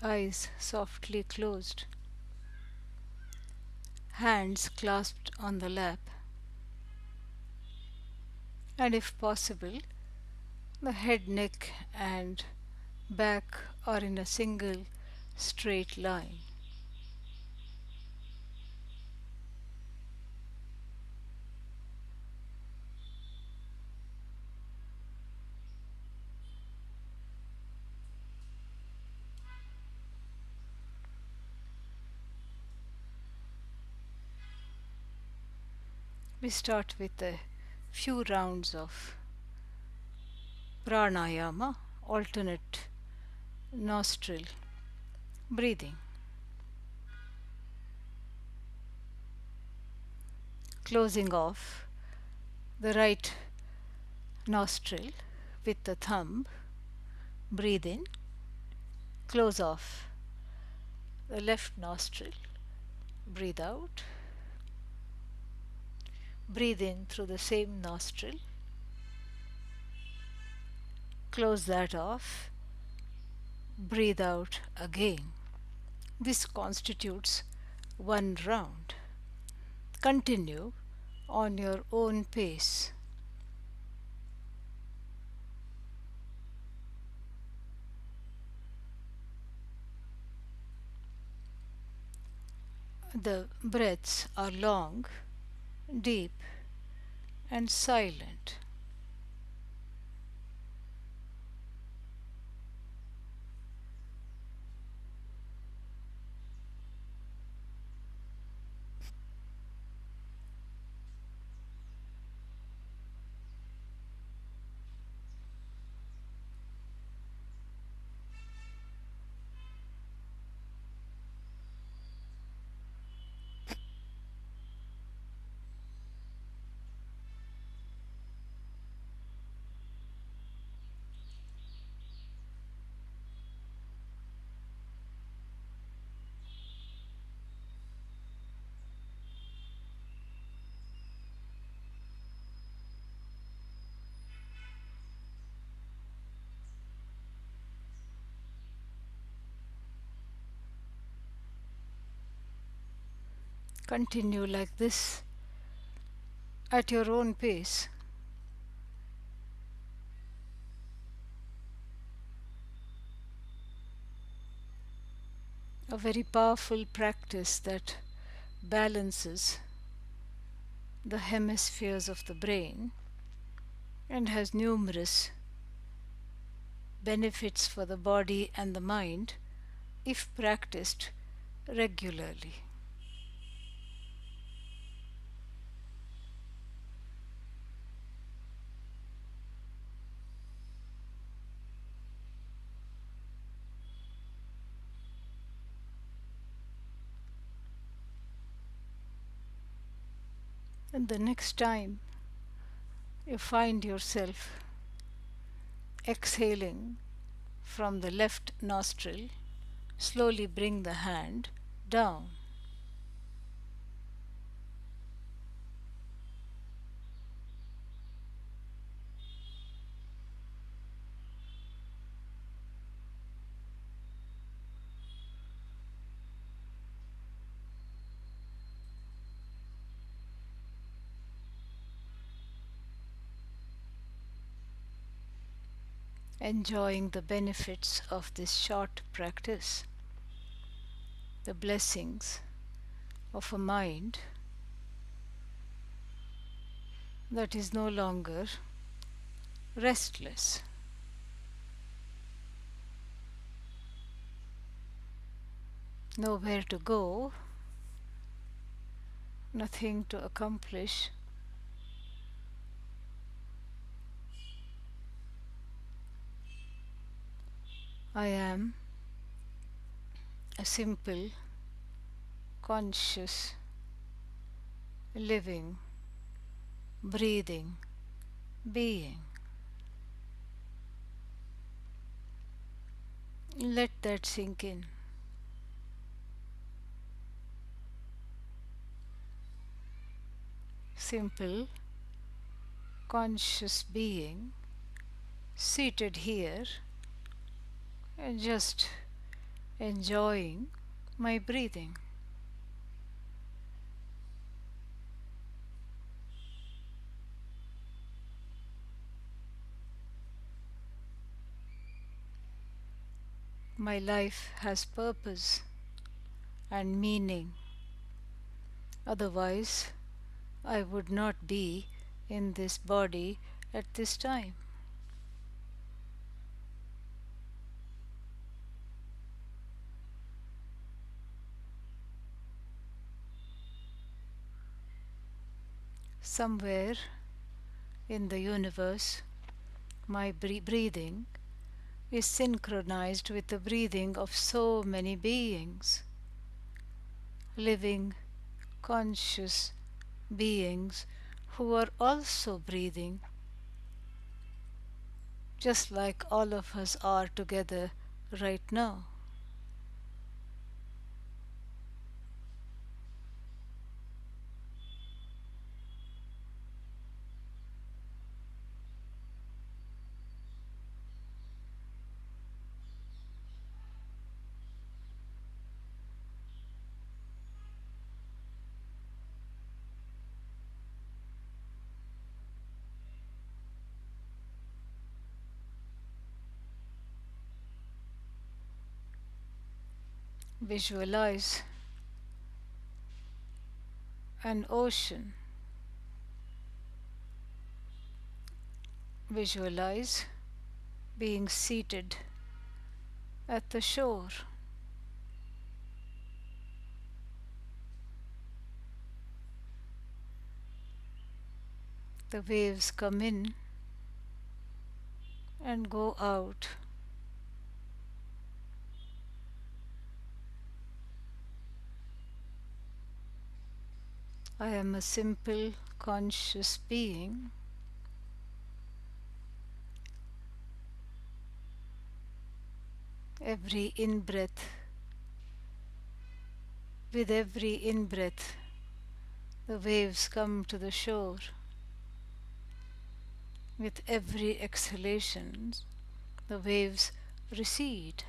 eyes softly closed, hands clasped on the lap, and if possible, the head, neck, and back are in a single straight line. We start with a few rounds of pranayama, alternate nostril breathing, closing off the right nostril with the thumb. Breathe in, close off the left nostril, breathe out, breathe in through the same nostril, close that off, breathe out again. This constitutes one round. Continue on your own pace. The breaths are long, deep, and silent. Continue like this at your own pace. A very powerful practice that balances the hemispheres of the brain and has numerous benefits for the body and the mind if practiced regularly. And the next time you find yourself exhaling from the left nostril, slowly bring the hand down. Enjoying the benefits of this short practice, the blessings of a mind that is no longer restless. Nowhere to go, nothing to accomplish. I am a simple, conscious, living, breathing being. Let that sink in. Simple, conscious being seated here and just enjoying my breathing. My life has purpose and meaning. Otherwise, I would not be in this body at this time. Somewhere in the universe, my breathing is synchronized with the breathing of so many beings, living, conscious beings who are also breathing, just like all of us are together right now. Visualize an ocean. Visualize being seated at the shore. The waves come in and go out. I am a simple, conscious being. Every in-breath, with every in-breath, the waves come to the shore. With every exhalation, the waves recede.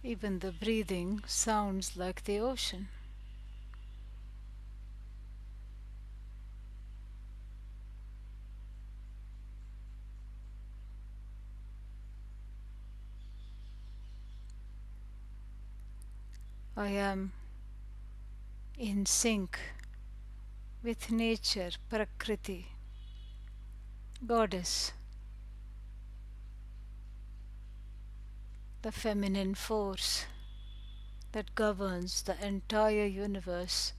Even the breathing sounds like the ocean. I am in sync with nature, Prakriti, Goddess, the feminine force that governs the entire universe,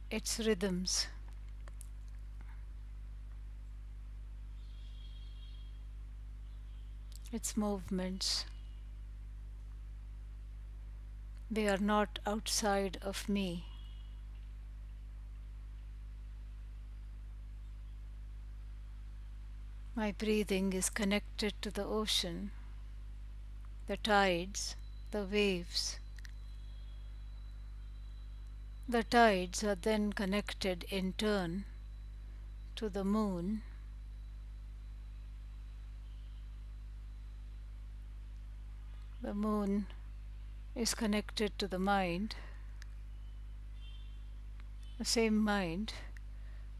its rhythms. Its movements. They are not outside of me. My breathing is connected to the ocean, the tides, the waves. The tides are then connected in turn to the moon. The moon is connected to the mind, the same mind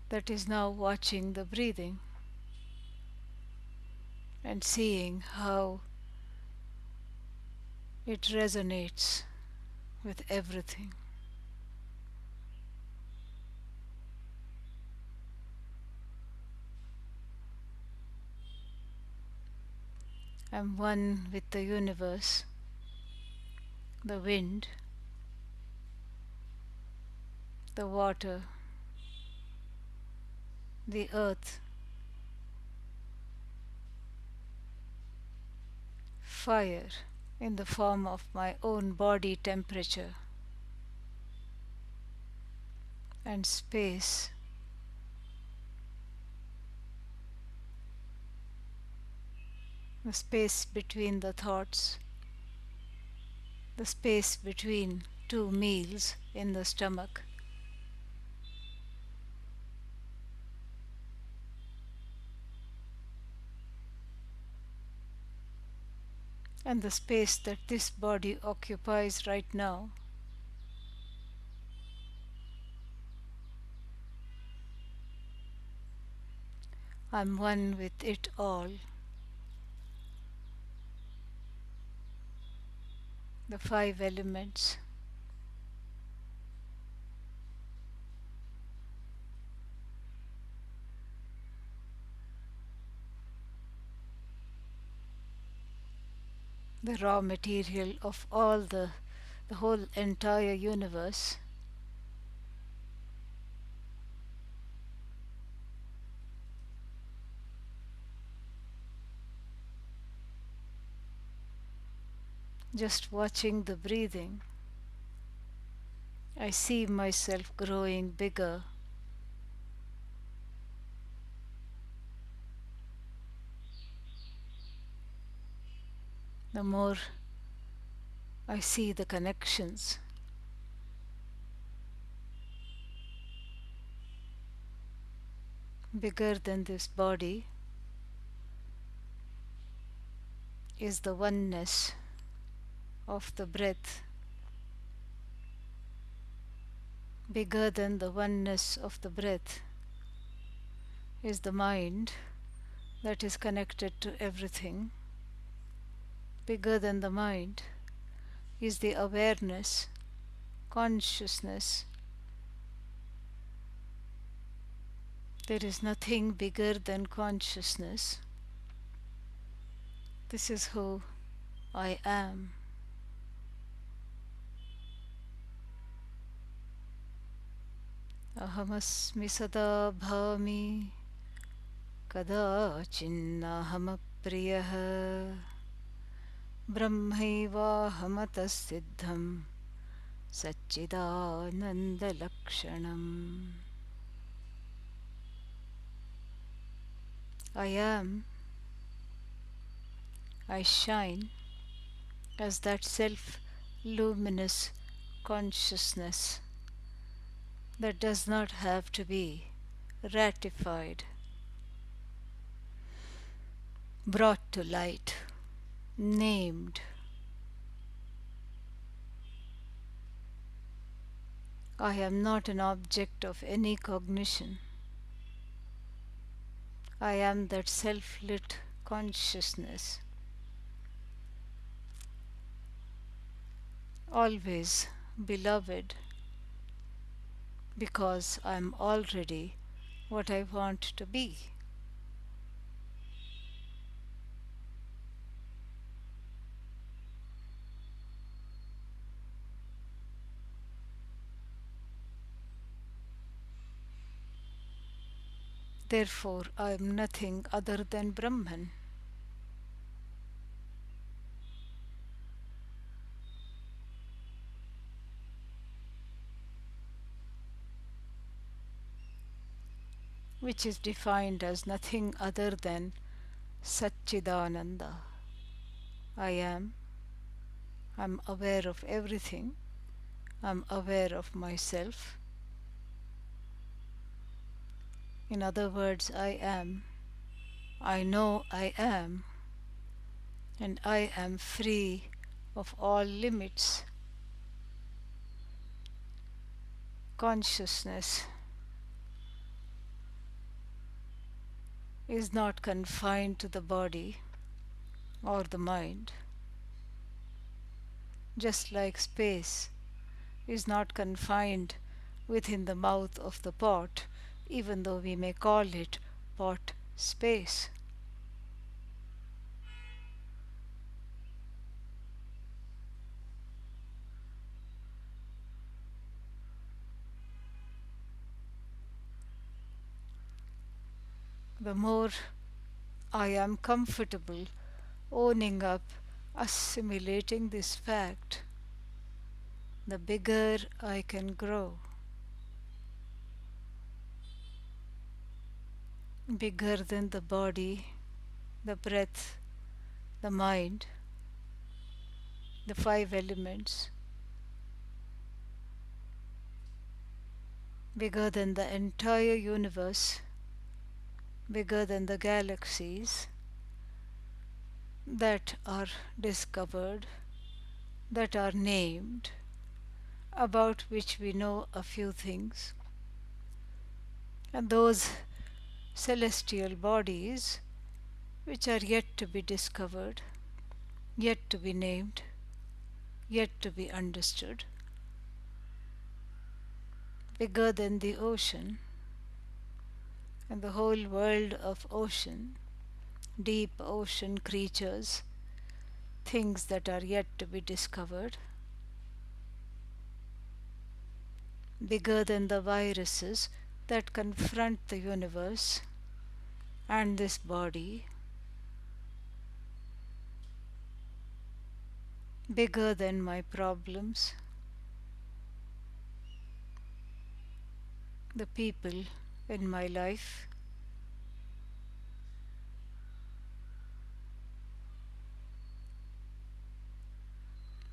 that is now watching the breathing and seeing how it resonates with everything. I'm one with the universe, the wind, the water, the earth, fire in the form of my own body temperature, and space, the space between the thoughts, the space between two meals in the stomach, and the space that this body occupies right now. I'm one with it all. The five elements, the raw material of all the whole entire universe. Just watching the breathing, I see myself growing bigger. The more I see the connections, bigger than this body is the oneness of the breath. Bigger than the oneness of the breath is the mind that is connected to everything. Bigger than the mind is the awareness, consciousness. There is nothing bigger than consciousness. This is who I am. Ahamasmi sada bhami kadachinnahamapриyaha brahmaivahamatassiddham satchidanandalakshanam. I am, I shine as that self-luminous consciousness that does not have to be ratified, brought to light, named. I am not an object of any cognition. I am that self-lit consciousness, always beloved, because I am already what I want to be. Therefore, I am nothing other than Brahman. Which is defined as nothing other than Satchidananda. I'm aware of everything, I'm aware of myself. In other words, I know I am, and I am free of all limits. Consciousness is not confined to the body or the mind, just like space is not confined within the mouth of the pot, even though we may call it pot space. the more I am comfortable owning up, assimilating this fact, the bigger I can grow. Bigger than the body, the breath, the mind, the five elements, bigger than the entire universe, bigger than the galaxies that are discovered, that are named, about which we know a few things, and those celestial bodies which are yet to be discovered, yet to be named, yet to be understood, bigger than the ocean and the whole world of ocean, deep ocean creatures, things that are yet to be discovered, bigger than the viruses that confront the universe and this body, bigger than my problems, the people in my life,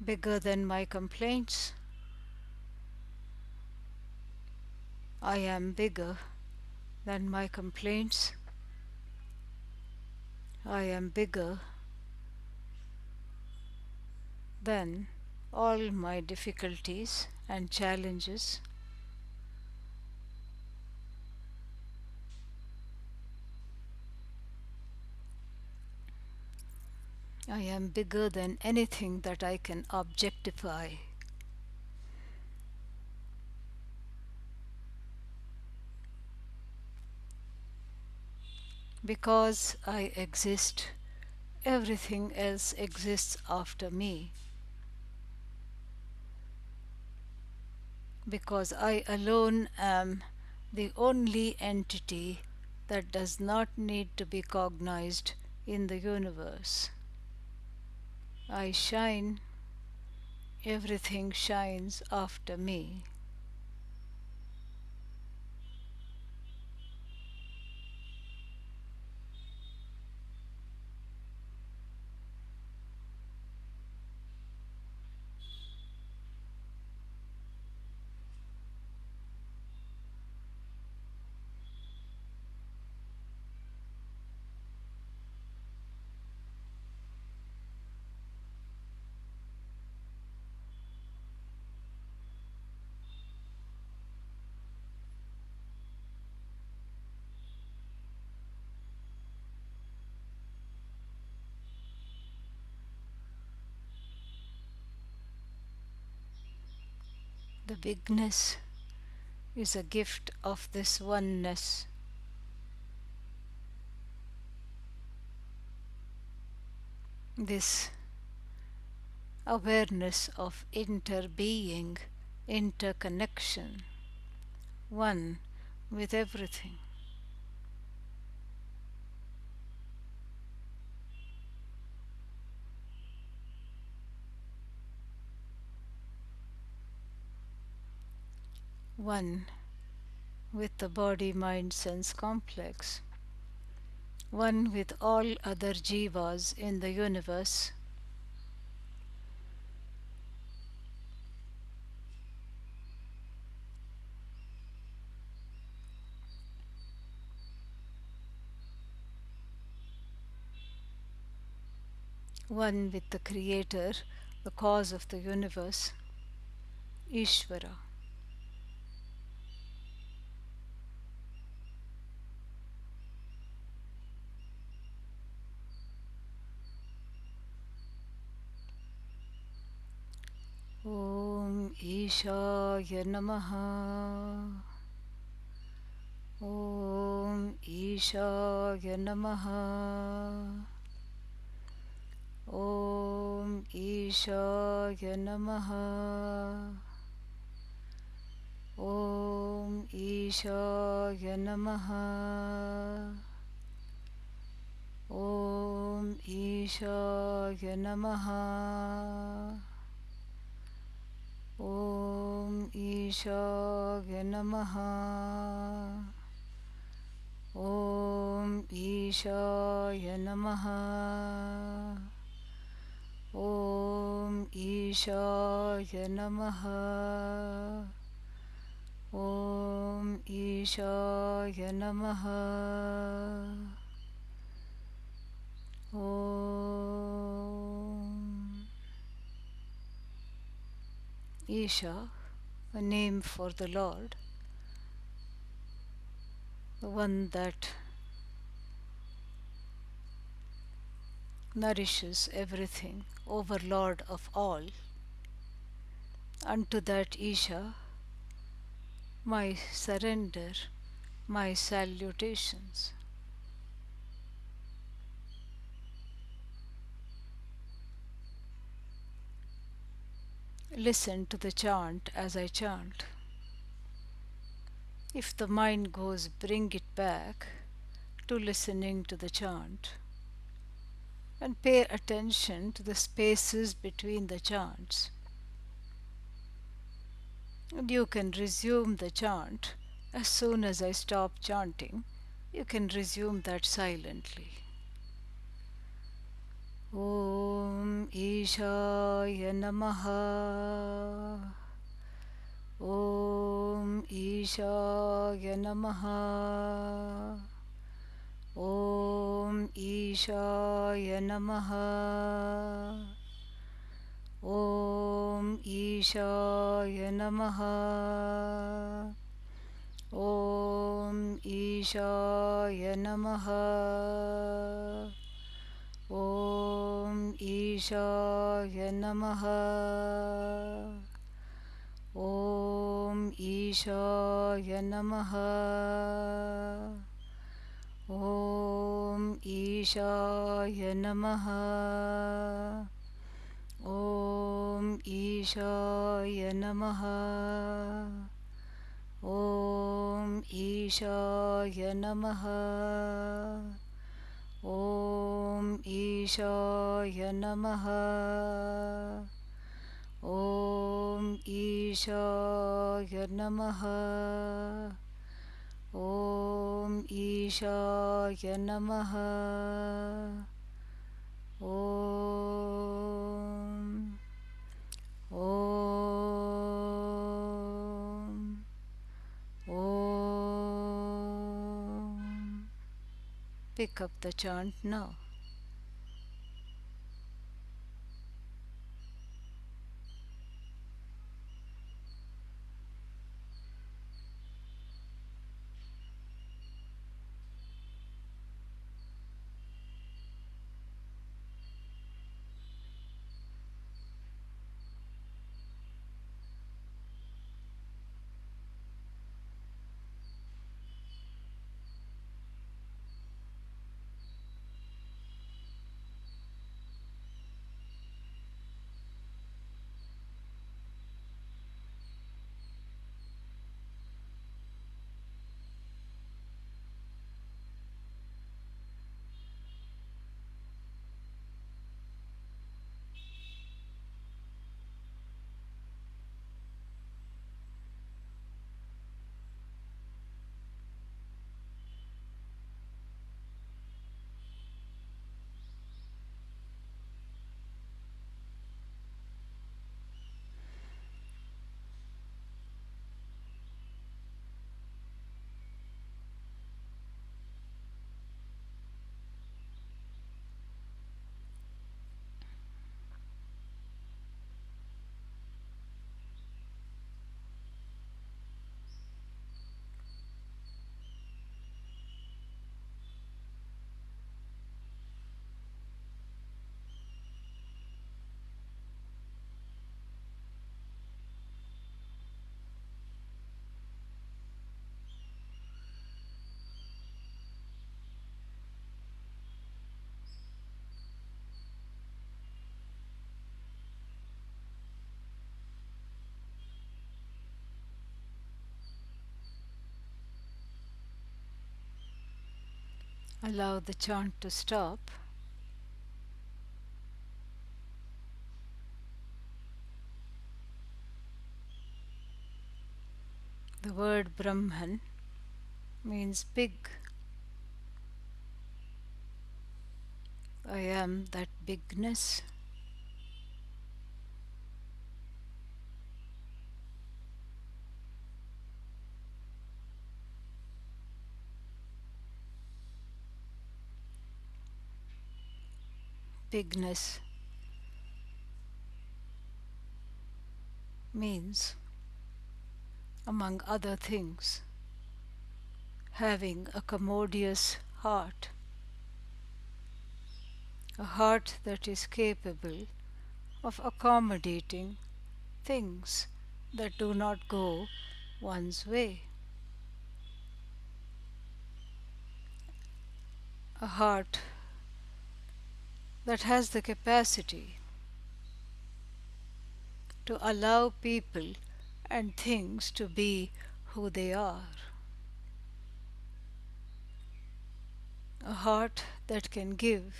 bigger than my complaints. I am bigger than my complaints. I am bigger than all my difficulties and challenges. I am bigger than anything that I can objectify. Because I exist, everything else exists after me. Because I alone am the only entity that does not need to be cognized in the universe. I shine, everything shines after me. The bigness is a gift of this oneness. This awareness of interbeing, interconnection, one with everything. One with the body mind sense complex, one with all other jivas in the universe, one with the Creator, the cause of the universe, Ishvara. Om Ishaya Namaha. Om Ishaya Namaha. Om Ishaya Namaha. Om Ishaya Namaha. Om Ishaya Namaha. Om Ishaya Namaha. Om Ishaya Namaha. Om Ishaya Namaha. Om Ishaya Namaha. Om Isha, a name for the Lord, the one that nourishes everything, overlord of all. Unto that Isha, my surrender, my salutations. Listen to the chant as I chant. If the mind goes, bring it back to listening to the chant and pay attention to the spaces between the chants. And you can resume the chant as soon as I stop chanting. You can resume that silently. Om Ishaya Namaha. Om Ishaya Namaha. Om Ishaya Namaha. Om Ishaya Namaha. Om Ishaya Namaha. Om Ishaya Namaha. Om Ishaya Namaha. Om Ishaya Namaha. Om Ishaya Namaha. Om Ishaya Namaha. Om Ishaya Namaha. Om Ishaya Namaha. Om Ishaya Namaha. Om. Om. Om. Pick up the chant now. Allow the chant to stop. The word Brahman means big. I am that bigness. Bigness means, among other things, having a commodious heart, a heart that is capable of accommodating things that do not go one's way, a heart that has the capacity to allow people and things to be who they are, a heart that can give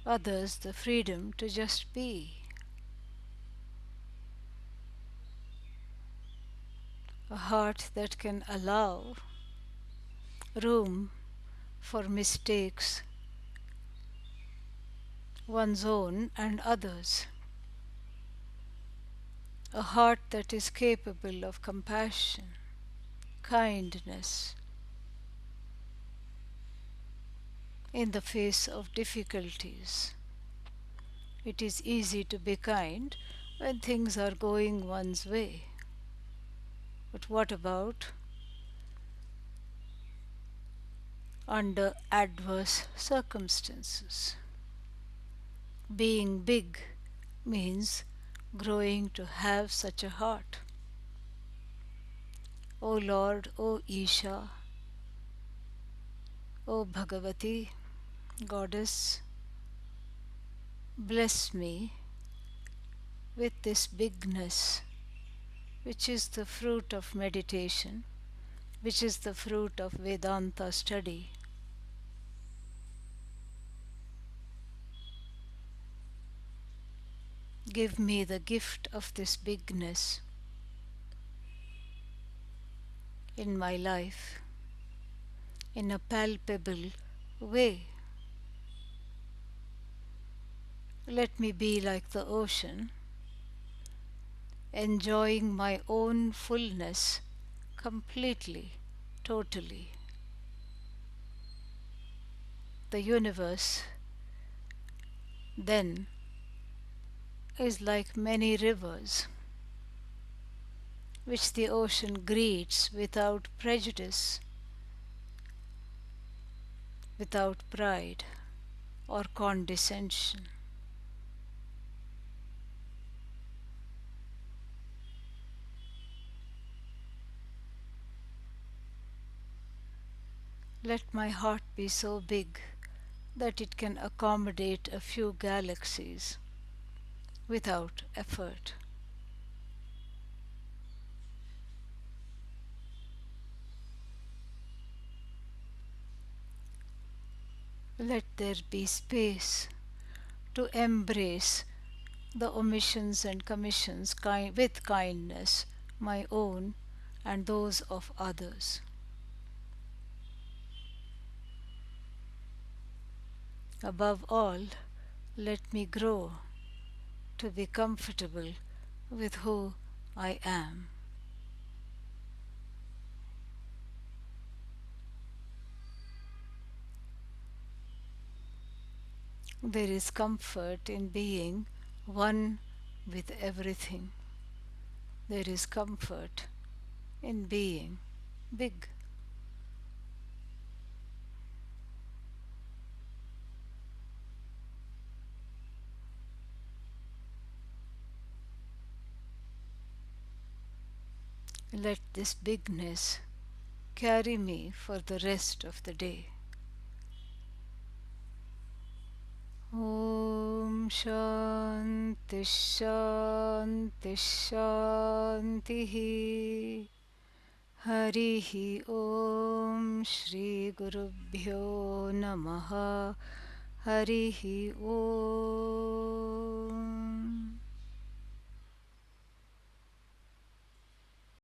others the freedom to just be, a heart that can allow room for mistakes, one's own and others, a heart that is capable of compassion, kindness in the face of difficulties. It is easy to be kind when things are going one's way. But what about under adverse circumstances? Being big means growing to have such a heart. O Lord, O Isha, O Bhagavati, Goddess, bless me with this bigness, which is the fruit of meditation, which is the fruit of Vedanta study. Give me the gift of this bigness in my life in a palpable way. Let me be like the ocean, enjoying my own fullness completely, totally. The universe then is like many rivers which the ocean greets without prejudice, without pride or condescension. Let my heart be so big that it can accommodate a few galaxies without effort. Let there be space to embrace the omissions and commissions with kindness, my own and those of others. Above all, let me grow to be comfortable with who I am. There is comfort in being one with everything. There is comfort in being big. Let this bigness carry me for the rest of the day. Om Shanti Shanti Shanti हरिः ॐ श्रीगुरुभ्यो नमः हरिः ॐ